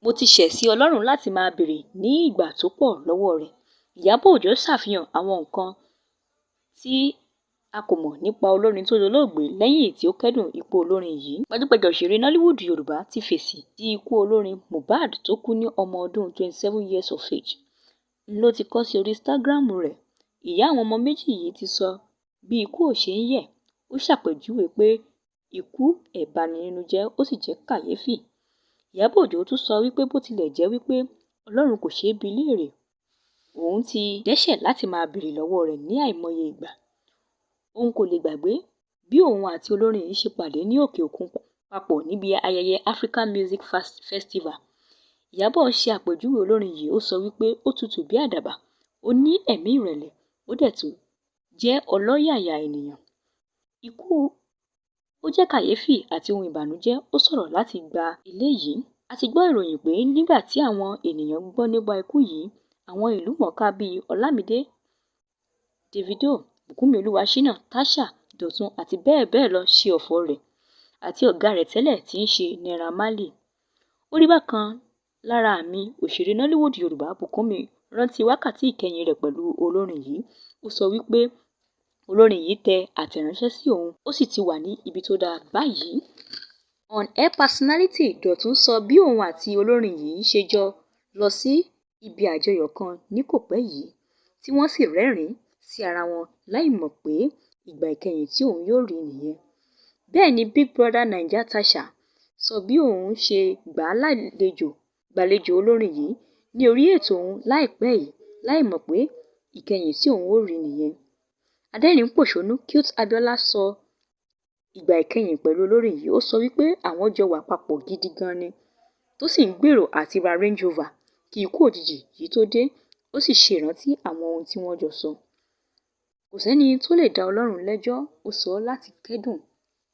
Mo ti ṣẹ̀ sí Ọlọ́run láti máa béèrè ní ìgbà tó pọ̀ lọ́wọ́ rẹ̀. Ìyábọ̀ Òjó ṣàfihàn àwọn nǹkan tí a kò mọ̀ nípa olórin tó dolóògbé lẹ́yìn tí ó kẹ́dùn ikú olórin yìí. Gbajúgbajà òṣèré Nollywood Yorùbá ti fèsì sí ikú olórin Mohbad tó kú ní ọmọ ọdún 27 years of age. Ló ti kọ sí orí Instagram rẹ̀. Ìyá àwọn ọmọ méjì yìí ti sọ bí ikú ò ṣe ń yẹ̀. Ó ṣàpèjúwe pé ikú ẹ̀ bani nínú jẹ́, ó sì jẹ́ kàyéfì. Ìyábọ̀ Òjó tún sọ wípé bó tilẹ̀ jẹ́ wípé Ọlọ́run kò ṣeé bi léèrè, òun ti dẹ́ṣẹ̀ láti máa béèrè lọ́wọ́ rẹ̀ ní àìmọye ìgbà. Òun kò lè gbàgbé bí òun àti olórin yìí ṣe pàdé ní òkè òkun papọ̀ níbi ayẹyẹ African Music Festival. Ìyábọ̀ ṣe àpèjúwe olórin yìí, ó sọ wípé ó tutù bí àdàbà, ó ní ẹ̀mí ìrẹ̀lẹ̀, ó dẹ̀ tún jẹ́ ọlọ́yàyà ènìyàn. Ikú ó jẹ́ kàyéfì àti ohun ìbànújẹ́. Ó sọ̀rọ̀ láti gba ilé yìí. A ti gbọ́ ìròyìn pé nígbà tí àwọn ènìyàn gbọ́ nípa ikú yìí, àwọn ìlúmọ̀ọ́ká bíi Ọlámídé, Davido, Bùkúnmi Olúwaṣínà, Tasha, Dọ̀tun àti bẹ́ẹ̀ bẹ́ẹ̀ lọ ṣe ọ̀fọ̀ rẹ̀ àti ọ̀gá rẹ̀ tẹ́lẹ̀ tí ń ṣe Naira Marley. Ó rí bákan lára àmì òṣèré Nollywood Yorùbá. Bùkúnmi rántí wákàtí ìkẹyìn rẹ̀ pẹ̀lú olórin yìí. Ó sọ wípé olórin yìí tẹ àtẹ̀ránṣẹ́ sí òun, ó sì ti wà ní ibi tó dáa báyìí. On Air personality Dọ̀tun sọ bí òun àti olórin yìí ṣe jọ lọ sí ibi àjọyọ̀ kan ní kòpẹ́ yìí, tí wọ́n sì rẹ́rìn-ín sí ara wọn láì mọ̀ pé ìgbà ìkẹyìn tí òun yóò rí nìyẹn. Bẹ́ẹ̀ ni Big Brother Naija Tasha sọ bí òun ṣe gbàlejò olórin yìí ní orí ètò òun láìpẹ́ yìí láì mọ̀ pé ìkẹyìn tí òun ó rí nìyẹn. Adẹ́rìn-ín-pòṣónú Cute Abiola sọ ìgbà ìkẹyìn pẹ̀lú olórin yìí. Ó sọ wípé àwọn jọ wà papọ̀ gidi gan ni, tó sì ń gbèrò àti ra Range Rover kí ikú òjijì yìí tó dé. Ó sì ṣe ìrántí àwọn ohun tí wọ́n jọ sọ. Kò sẹ́ni tó lè dá Ọlọ́run lẹ́jọ́, ó sọ láti kẹ́dùn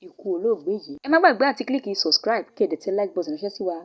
ikú olóògbé yìí. Ẹ má gbàgbé àti kílíkì subscribe kí ẹ dẹ̀ tẹ like button ránṣẹ́ sí wa.